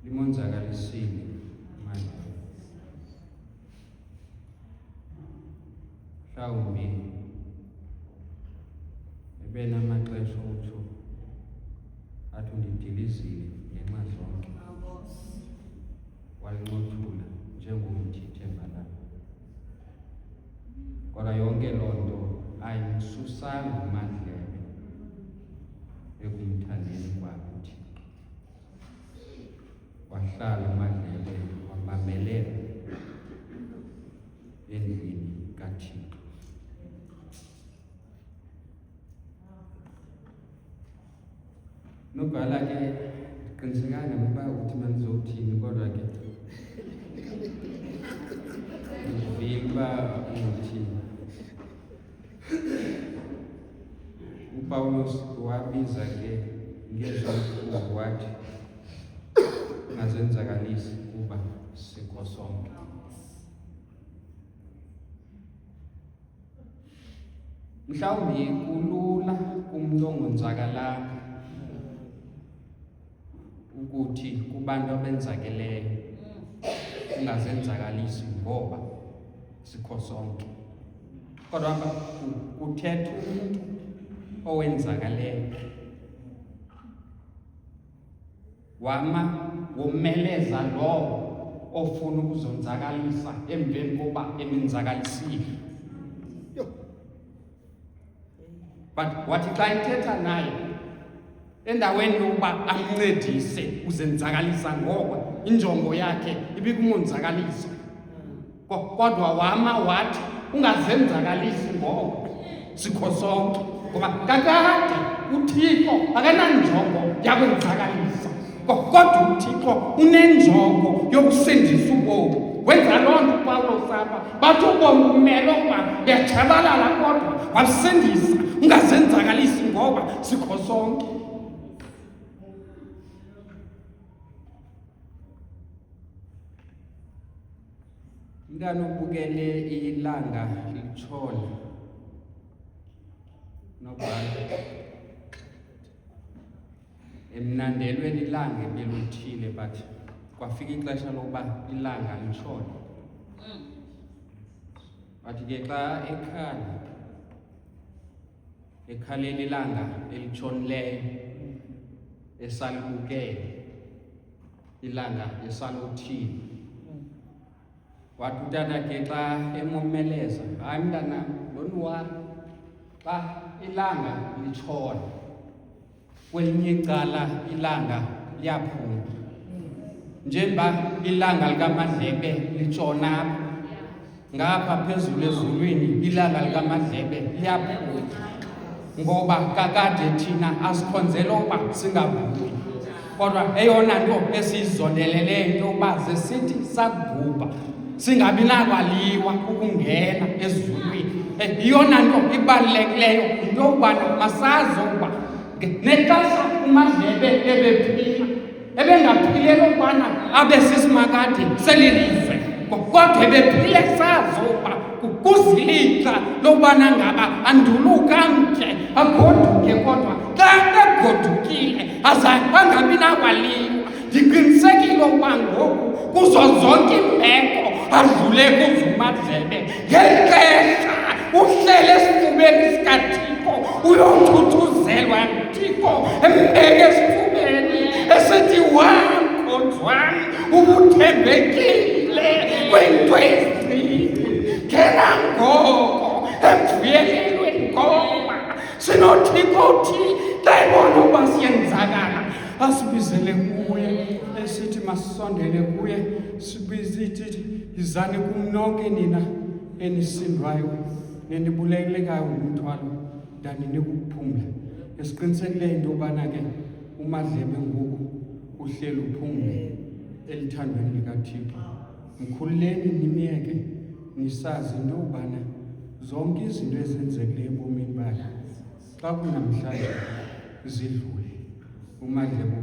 limonzakalisile manje. Mhlawumbe ebenamaxesha utho athi undidilizile ngenxa zonke, walincothula njengomthi ithemba lami. Kodwa yonke loo nto ayimsusanga uMadlebe ekumthandeni kwakhe uThixo. Wahlala uMadlebe wabambelela endlini kaThixo. Nobhala ke qinisekanga ukuba uthi manizothini, kodwa ke uvimba uthini. uPawulos wabiza ke ngezomkhulu wathi ungazenzakalisi kuba sikho sonke. Mhlawumbe kulula umuntu ongonzakalanga ukuthi kubantu abenzakeleyo ungazenzakalisi ngoba sikho sonke. Kodwa kuthetha umuntu owenzakaleyo womeleza lowo ofuna ukuzonzakalisa emveni koba emenzakalisile. But wathi xa ithetha naye endaweni yokuba amncedise uzenzakalisa ngoba injongo yakhe ibikumonzakalisa, kodwa wathi ungazenzakalisi ngoba sikho sonke. Ngoba kakade uThixo akananjongo yakwenzakalisa, kodwa uThixo unenjongo yokusindisa ubomi. Wenza loo nto uPawulos apha, bathi ubomi kumele ukuba buyatshabalala kodwa wabusindisa, ungazenzakalisi ngoba sikho sonke. Umntana ubukele ilanga litshona nobhala emnandelweni ilanga ebeluthile, but kwafika ixesha lokuba ilanga litshona. Wathi ke xa ekhalela ilanga elitshonileyo esalibukele ilanga esalothile, wathi utata ke xa emomeleza, hayi mntanam, don't worry, xa ilanga litshona kwelinye icala ilanga liyaphuma. Njengoba ilanga likaMadlebe litshona ngapha phezulu ezulwini, ilanga likaMadlebe liyaphuma, ngoba kakade thina asikhonzela uba singavuki. Kodwa eyona nto esiyizondeleleyo into yokuba zesithi sakubhubha singabi nakwaliwa ukungena ezulwini. Iyona nto ibalulekileyo into yokubana masazi ukuba nexesha uMadlebe ebephila ebengaphilela ukubana abe sisimakade selilizwe, kodwa ebephile sazi ukuba kuzilixa lokubana ngaba anduluka mtye agoduke, kodwa xa egodukile angabi nakwaliwa. Ndiqinisekile ukuba ngoku kuzo zonke iimeko adlule kuzo uMadlebe ngexesha uhlele esifubeni sikaThixo uyothuthuzelwa nguThixo embeke esifubeni esithi wakhonzwam ubuthembekile kwinto ezini. Ngena ngoko emvuyelelweni ngoba sinoThixo uthi xa ebona uba siyenzakala asibizele kuye, esithi masisondele kuye sibizithi yizani kum nonke nina enisindwayo nenibulekekayo ngumthwalo ndaninika ukuphumla. Esiqinisekileyo into yobana ke uMadlebe ngoku uhleli uphumle elithandweni likaThixo. Mkhululeni nimyeke nisazi into yobana zonke izinto ezenzekileyo ebomini bakhe xa kunamhlanje zidlule. uMadlebe